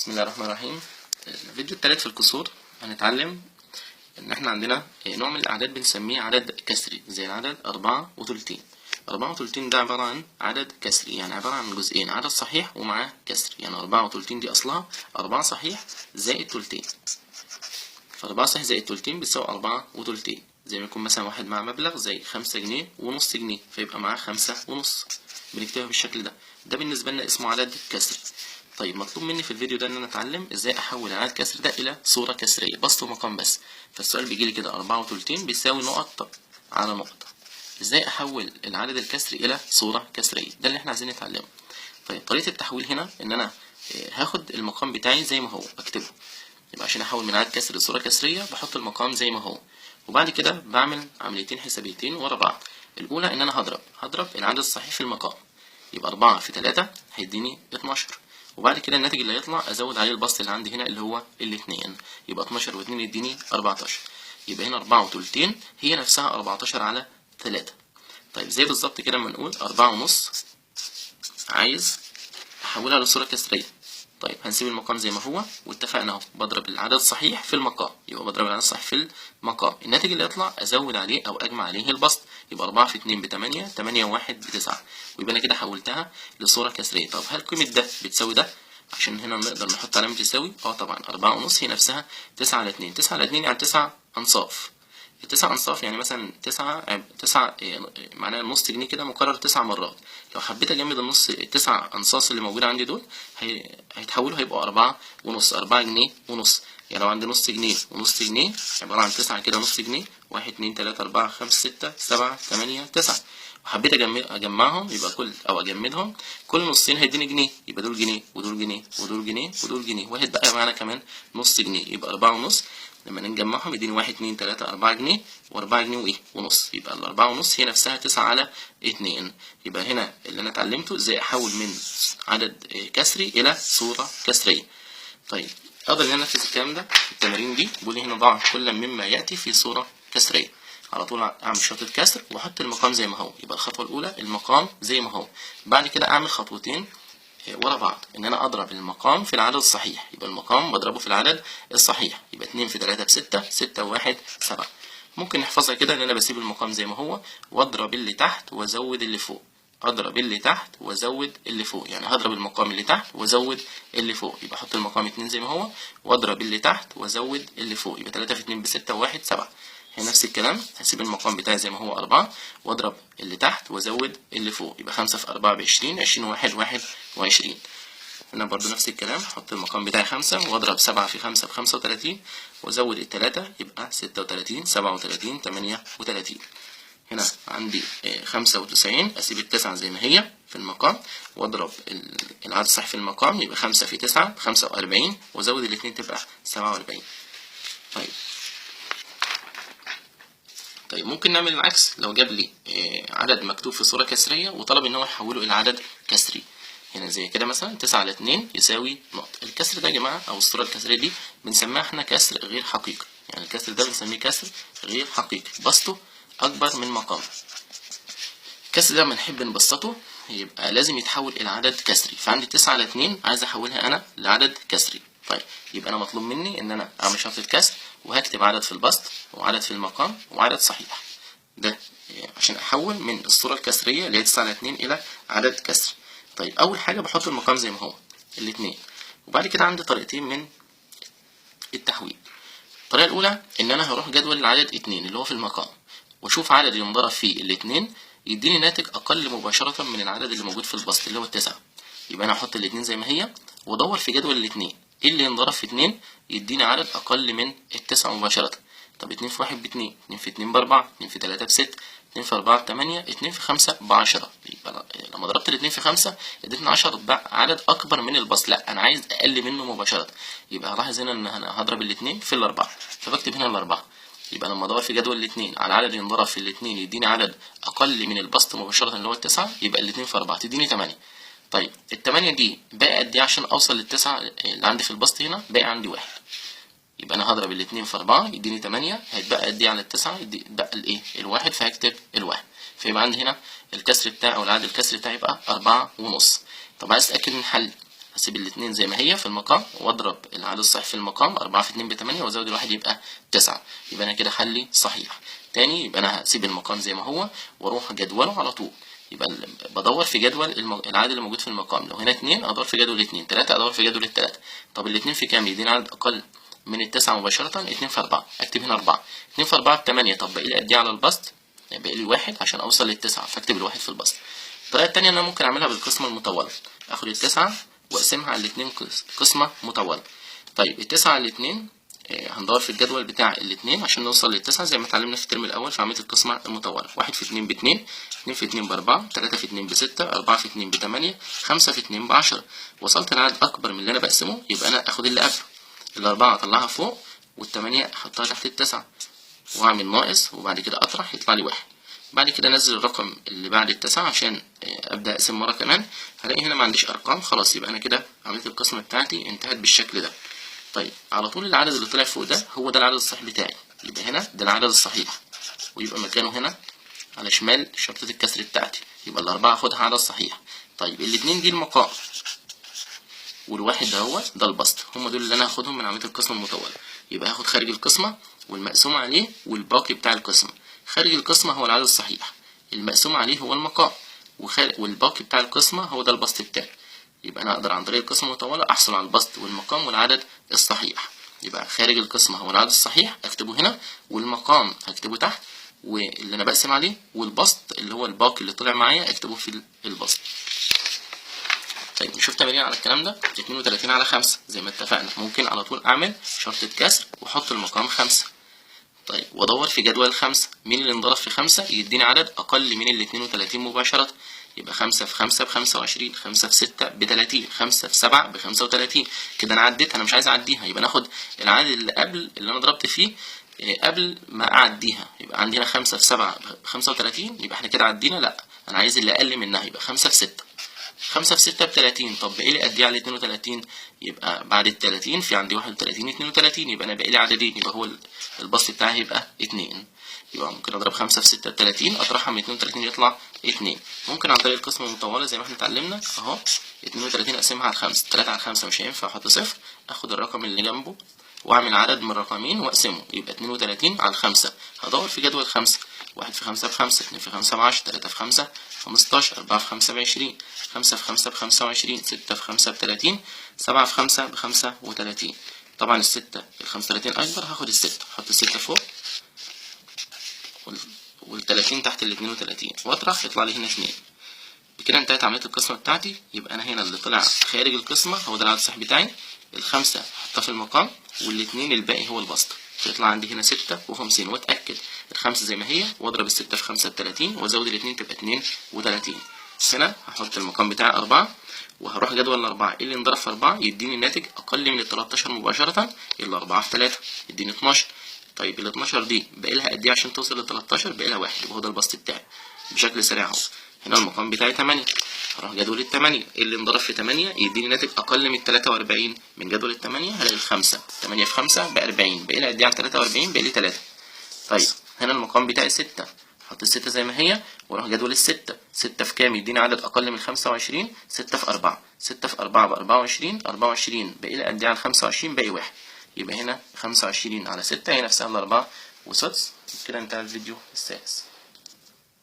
بسم الله الرحمن الرحيم. الفيديو الثالث في الكسور هنتعلم ان احنا عندنا نوع من الاعداد بنسميه عدد كسري، زي العدد 4 وتلتين. 4 وتلتين ده عبارة عن عدد كسري، يعني عبارة عن جزئين، عدد صحيح ومعاه كسر. يعني 4 وتلتين دي اصلها 4 صحيح زائد تلتين، ف4 صحيح زائد تلتين بتساوي 4 وتلتين. زي ما يكون مثلا واحد معاه مبلغ زي 5 جنيه ونص جنيه، فيبقى معاه 5 ونص، بنكتبها بالشكل ده. ده بالنسبة لنا اسمه عدد كسري. طيب مطلوب مني في الفيديو ده ان انا اتعلم ازاي احول العدد الكسري ده الى صورة كسرية، بسط ومقام بس. فالسؤال بيجيلي كده 4 وتلتين بيساوي نقط على نقطة. ازاي احول العدد الكسري الى صورة كسرية؟ ده اللي احنا عايزين نتعلمه. طيب طريقة التحويل هنا ان انا هاخد المقام بتاعي زي ما هو اكتبه. يبقى عشان احول من عدد كسري لصورة كسرية بحط المقام زي ما هو، وبعد كده بعمل عمليتين حسابيتين ورا بعض. الاولى ان انا هضرب العدد الصحيح في المقام. يبقى 4 في 3 هيديني 12، وبعد كده الناتج اللي هيطلع ازود عليه البسط اللي عندي هنا اللي هو الاتنين، يبقى 12 و2 يديني 14. يبقى هنا 4 وتلتين هي نفسها 14 على 3. طيب زي بالظبط كده لما نقول 4 ونص عايز احولها لصورة كسرية. طيب هنسيب المقام زي ما هو، واتفقنا اهو بضرب العدد الصحيح في المقام. يبقى بضرب العدد الصحيح في المقام، الناتج اللي يطلع ازود عليه او اجمع عليه البسط. يبقى 4 في 2 ب8، 8 و1 ب9، ويبقى انا كده حولتها لصورة كسرية. طب هل قيمة ده بتساوي ده؟ عشان هنا نقدر نحط علامة تساوي. طبعا 4 ونص هي نفسها 9 على 2. 9 على 2 يعني 9 انصاف. التسع انصاف يعني مثلا تسعة معناها نص جنيه كده مكرر 9 مرات. لو حبيت اجمد النص، التسع انصاص اللي موجودة عندي دول هيتحولوا هيبقوا 4 ونص، 4 جنيه ونص. يعني لو عندي نص جنيه ونص جنيه عبارة عن 9 كده نص جنيه، 1 2 3 4 5 6 7 8 9. وحبيت اجمعهم يبقى اجمدهم، كل نصين هيديني جنيه، يبقى دول جنيه ودول جنيه ودول جنيه ودول جنيه، واحد بقى معانا كمان نص جنيه، يبقى 4 ونص. لما نجمعهم يديني 1 2 3 4 جنيه و4 جنيه ونص. يبقى ال4 ونص هي نفسها 9 على 2. يبقى هنا اللي انا اتعلمته ازاي احول من عدد كسري الى صورة كسرية. طيب اقدر ان انا انفذ الكلام ده في التمارين دي. بيقول لي هنا ضع كل مما ياتي في صورة كسرية. على طول اعمل شرطة كسر واحط المقام زي ما هو. يبقى الخطوة الاولى المقام زي ما هو، بعد كده اعمل خطوتين ورا بعض، ان انا اضرب المقام في العدد الصحيح. يبقى المقام بضربه في العدد الصحيح. يبقى 2 في 3 ب6، 6 و1 7. ممكن نحفظها كده ان انا بسيب المقام زي ما هو واضرب اللي تحت وازود اللي فوق. اضرب اللي تحت وازود اللي فوق، يعني هضرب المقام اللي تحت وازود اللي فوق. يبقى احط المقام 2 زي ما هو واضرب اللي تحت وازود اللي فوق. يبقى 3 في 2 ب6 و1 7. هي نفس الكلام، هسيب المقام بتاعي زي ما هو 4 واضرب اللي تحت وازود اللي فوق. يبقى 5 في 4 ب20، 20 و1 21. هنا برضو نفس الكلام، احط المقام بتاعي 5 واضرب 7 في 5 ب35 وازود التلاتة، يبقى 36 37 38. هنا عندي 95، اسيب التسعة زي ما هي في المقام واضرب العدد الصحيح في المقام. يبقى 5 في 9 45 وازود الاتنين تبقى 47. طيب ممكن نعمل العكس. لو جاب لي عدد مكتوب في صورة كسرية وطلب ان هو يحوله الى عدد كسري، هنا زي كده مثلا 9 على 2 يساوي نقطة. الكسر ده يا جماعة او الصورة الكسرية دي بنسميها احنا كسر غير حقيقي. يعني الكسر ده بنسميه كسر غير حقيقي، بسطه اكبر من مقامه. الكسر ده لما نحب نبسطه يبقى لازم يتحول الى عدد كسري. فعندي 9 على 2 عايز احولها انا لعدد كسري. طيب يبقى انا مطلوب مني ان انا اعمل شرط الكسر وهكتب عدد في البسط وعدد في المقام وعدد صحيح. ده عشان احول من الصورة الكسرية اللي هي 9 على 2 الى عدد كسري. طيب اول حاجة بحط المقام زي ما هو الاتنين، وبعد كده عندي طريقتين من التحويل. الطريقة الاولى ان انا هروح جدول العدد 2 اللي هو في المقام واشوف عدد ينضرب فيه الاتنين يديني ناتج اقل مباشرة من العدد اللي موجود في البسط اللي هو 9. يبقى انا هحط الاتنين زي ما هي وادور في جدول الاتنين ايه اللي ينضرب في 2 يديني عدد اقل من ال9 مباشرة. طب 2 في 1 ب2، 2 في 2 ب4، 2 في 3 ب6، 2 في 4 ب8، 2 في 5 ب10. يبقى لما ضربت ال2 في 5 ادتني 10 بقى عدد اكبر من البسط. لا انا عايز اقل منه مباشرة. يبقى هلاحظ هنا ان انا هضرب الاتنين في الاربعة، فبكتب هنا الاربعة. يبقى لما ادور في جدول الاتنين على عدد ينضرب في الاتنين يديني عدد اقل من البسط مباشرة اللي هو ال9، يبقى الاتنين في 4 تديني 8. طيب ال8 دي باقي قد ايه عشان اوصل لل9 اللي عندي في البسط؟ هنا باقي عندي 1. يبقى انا هضرب الاتنين في 4 يديني 8. هيتبقى قد ايه على ال9؟ يتبقى الايه؟ الواحد، فهكتب الواحد. فيبقى عندي هنا الكسر بتاعي او العدد الكسري بتاعي يبقى 4 ونص. طب عايز اتاكد من الحل، هسيب الاتنين زي ما هي في المقام واضرب العدد الصحيح في المقام، 4 في 2 ب8 وازود الواحد يبقى 9. يبقى انا كده حلي صحيح. تاني يبقى انا هسيب المقام زي ما هو واروح جدوله على طول. يبقى بدور في جدول العدد اللي موجود في المقام. لو هنا 2 ادور في جدول 2، 3 ادور في جدول 3. طب الاتنين في كام؟ يدينا عدد اقل من ال9 مباشره. 2 في 4 اكتب هنا 4. 2 في 4 ب8. طب باقي لي قد ايه على البسط؟ باقي لي 1 عشان اوصل لل9 فاكتب الواحد في البسط. الطريقه التانيه ان انا ممكن اعملها بالقسمه المطوله. اخد ال9 واقسمها على الاتنين قسمه مطوله. طيب ال9 على الاتنين هندور في الجدول بتاع الاتنين عشان نوصل لل9 زي ما اتعلمنا في الترم الاول في عمليه القسمه المطوله. 1 في 2 ب2، 2 في 2 ب4، 3 في 2 ب6، 4 في 2 ب8، 5 في 2 ب10. وصلت لعدد اكبر من اللي انا بقسمه يبقى انا اخد اللي قبله. ال4 اطلعها فوق وال8 احطها تحت ال9 واعمل ناقص وبعد كده اطرح يطلع لي 1. بعد كده انزل الرقم اللي بعد ال9 عشان ابدا اقسم مره كمان. هلاقي هنا ما عنديش ارقام، خلاص يبقى انا كده عمليه القسمه بتاعتي انتهت بالشكل ده. طيب على طول العدد اللي طلع فوق ده هو ده العدد الصحيح بتاعي، يبقى هنا ده العدد الصحيح ويبقى مكانه هنا على شمال شرطة الكسر بتاعتي. يبقى ال4 اخدها عدد صحيح. طيب الاتنين دي المقام والواحد ده هو ده البسط، هم دول اللي انا هاخدهم من عمليه القسمه المطوله. يبقى هاخد خارج القسمه والمقسوم عليه والباقي بتاع القسمه. خارج القسمه هو العدد الصحيح، المقسوم عليه هو المقام، والباقي بتاع القسمه هو ده البسط بتاعي. يبقى انا اقدر عن طريق القسمه المطوله احصل على البسط والمقام والعدد الصحيح. يبقى خارج القسمه هو العدد الصحيح اكتبه هنا، والمقام هكتبه تحت واللي انا بقسم عليه، والبسط اللي هو الباقي اللي طلع معايا اكتبه في البسط. طيب نشوف تمارين على الكلام ده. 32 على 5 زي ما اتفقنا ممكن على طول اعمل شرطة كسر واحط المقام 5. طيب وادور في جدول 5 مين اللي انضرب في 5 يديني عدد اقل من ال 32 مباشرة. يبقى 5 في 5 ب 25، 5 في 6 ب 30، 5 في 7 ب 35. كده انا عديتها، انا مش عايز اعديها. يبقى ناخد العدد اللي قبل اللي انا ضربت فيه قبل ما اعديها. يبقى عندنا 5 في 7 ب 35، يبقى احنا كده عدينا. لا انا عايز اللي اقل منها، يبقى 5 في 6. 5 في 6 ب30. طب باقي لي قد ايه على 32؟ يبقى بعد ال30 في عندي 31 32، يبقى انا باقي لي عددين، يبقى هو البسط بتاعي هيبقى 2. يبقى ممكن اضرب 5 في 6 ب30 اطرحها من 32 يطلع 2. ممكن عن طريق القسمه المطوله زي ما احنا اتعلمنا اهو. 32 اقسمها على 5، 3 على 5 مش هينفع احط صفر، اخد الرقم اللي جنبه واعمل عدد من رقمين واقسمه يبقى 32 على 5. هدور في جدول 5. 1 في 5 ب5، 2 في 5 ب10، 3 في 5 15، 4 في 5 ب20، 5 في 5 ب25، 6 في 5 ب30، 7 في 5 ب35. طبعا الستة ال35 اكبر، هاخد الستة احط الستة فوق وال30 تحت ال32 واطرح يطلع لي هنا 2. بكده انتهت عملية القسمة بتاعتي. يبقى انا هنا اللي طلع خارج القسمة هو ده العدد الصحيح بتاعي. ال5 احطها في المقام وال2 الباقي هو البسط. فيطلع عندي هنا 56. واتأكد ال5 زي ما هي واضرب ال6 في 5 ب30 وازود ال2 تبقى 32. هنا هحط المقام بتاعي 4 وهروح جدول ال4. ايه اللي انضرب في 4 يديني الناتج اقل من ال13 مباشرة. الا 4 في 3 يديني 12. طيب ال 12 دي باقي لها قد ايه عشان توصل ل 13؟ باقي لها 1. يبقى هو ده البسط بتاعي بشكل سريع اهو. هنا المقام بتاعي 8، هروح جدول ال8. ايه اللي انضرب في 8 يديني ناتج اقل من 43. من جدول ال8 هلاقي ال5، 8 في 5 ب 40. باقي لي قد ايه على 43؟ باقي لي 3. طيب هنا المقام بتاعي 6، احط ال6 زي ما هي واروح جدول ال6. 6 في كام يديني عدد اقل من 25؟ 6 في 4، 6 في 4 ب 24. 24 باقي لي قد ايه على 25؟ باقي 1. يبقى هنا 25 على 6 هي نفسها ال4 وسدس. كده انتهى الفيديو السادس.